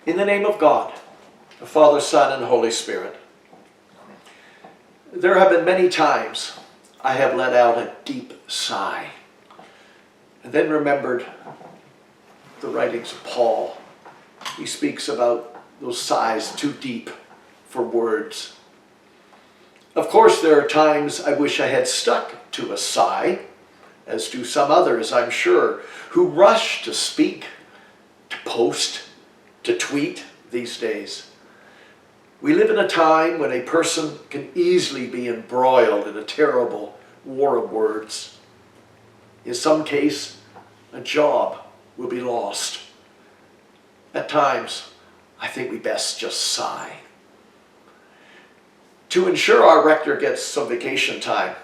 In the name of God, the Father, Son, and Holy Spirit. There have been many times I have let out a deep sigh and then remembered the writings of Paul. He speaks about those sighs too deep for words. Of course, there are times I wish I had stuck to a sigh, as do some others, I'm sure, who rush to speak, to post, to tweet these days. We live in a time when a person can easily be embroiled in a terrible war of words. In some case, a job will be lost. At times, I think we best just sigh. To ensure our rector gets some vacation time,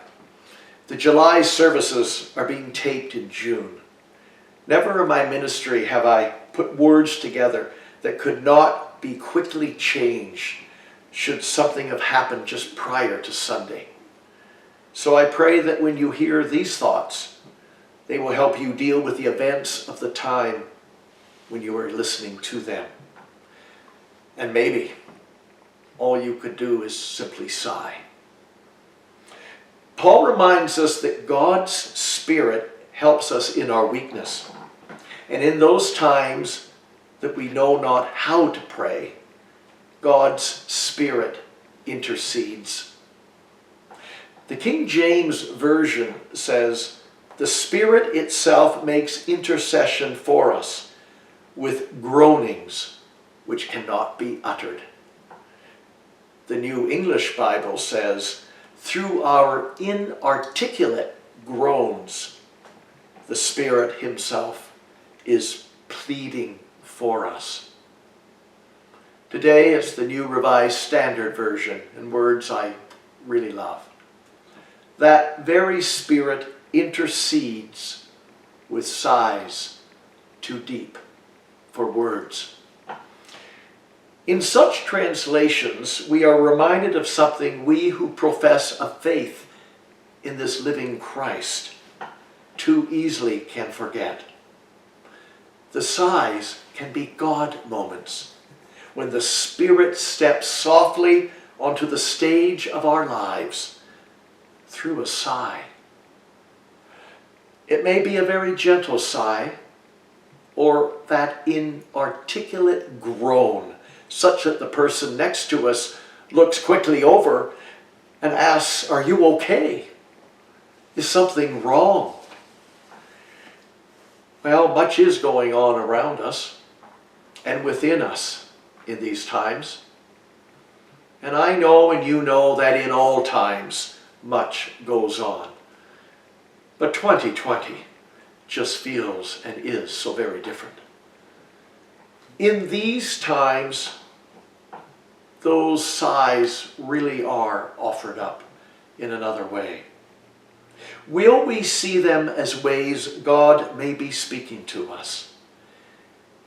the July services are being taped in June. Never in my ministry have I put words together that could not be quickly changed should something have happened just prior to Sunday. So I pray that when you hear these thoughts, they will help you deal with the events of the time when you are listening to them. And maybe all you could do is simply sigh. Paul reminds us that God's Spirit helps us in our weakness. And in those times that we know not how to pray, God's Spirit intercedes. The King James Version says, "The Spirit itself makes intercession for us with groanings which cannot be uttered." The New English Bible says, "Through our inarticulate groans, the Spirit Himself is pleading for us." Today it's the New Revised Standard Version, and words I really love. That very Spirit intercedes with sighs too deep for words. In such translations, we are reminded of something we who profess a faith in this living Christ too easily can forget. The sighs can be God moments, when the Spirit steps softly onto the stage of our lives through a sigh. It may be a very gentle sigh, or that inarticulate groan, such that the person next to us looks quickly over and asks, "Are you okay? Is something wrong?" Well, much is going on around us and within us in these times. And I know and you know that in all times much goes on. But 2020 just feels and is so very different. In these times, those sighs really are offered up in another way. Will we see them as ways God may be speaking to us?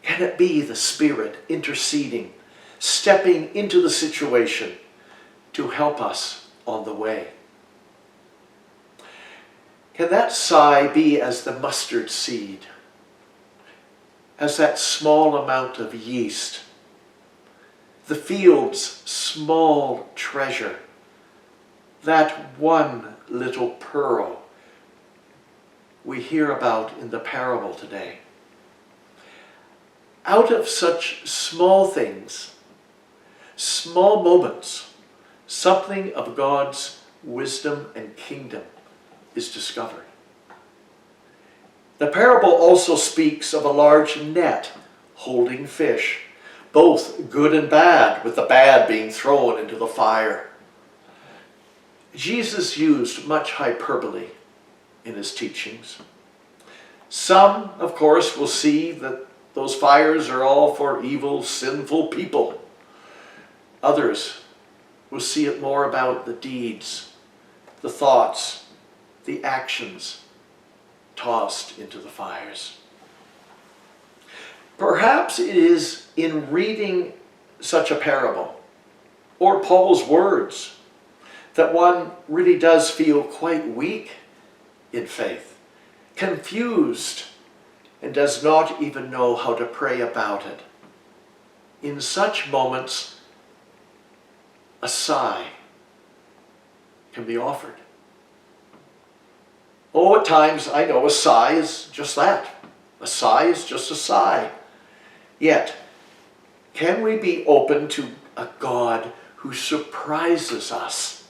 Can it be the Spirit interceding, stepping into the situation to help us on the way? Can that sigh be as the mustard seed, as that small amount of yeast, the field's small treasure, that one little pearl we hear about in the parable today? Out of such small things, small moments, something of God's wisdom and kingdom is discovered. The parable also speaks of a large net holding fish, both good and bad, with the bad being thrown into the fire. Jesus used much hyperbole in his teachings. Some, of course, will see that those fires are all for evil, sinful people. Others will see it more about the deeds, the thoughts, the actions tossed into the fires. Perhaps it is in reading such a parable, or Paul's words, that one really does feel quite weak in faith, confused, and does not even know how to pray about it. in such moments, a sigh can be offered. Oh, at times, I know a sigh is just that. A sigh is just a sigh. Yet, can we be open to a God who surprises us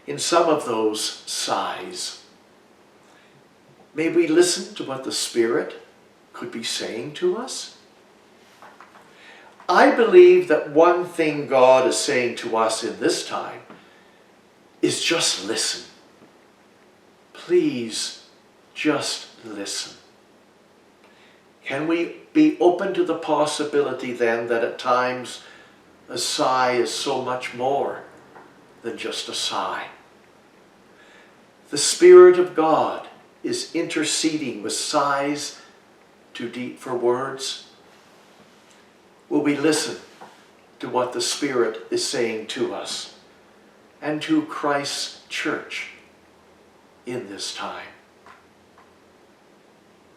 in some of those sighs? May we listen to what the Spirit could be saying to us? I believe that one thing God is saying to us in this time is just listen. Please, just listen. Can we be open to the possibility then that at times a sigh is so much more than just a sigh? The Spirit of God is interceding with sighs too deep for words. Will we listen to what the Spirit is saying to us and to Christ's church in this time?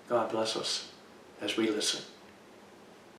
God bless us as we listen.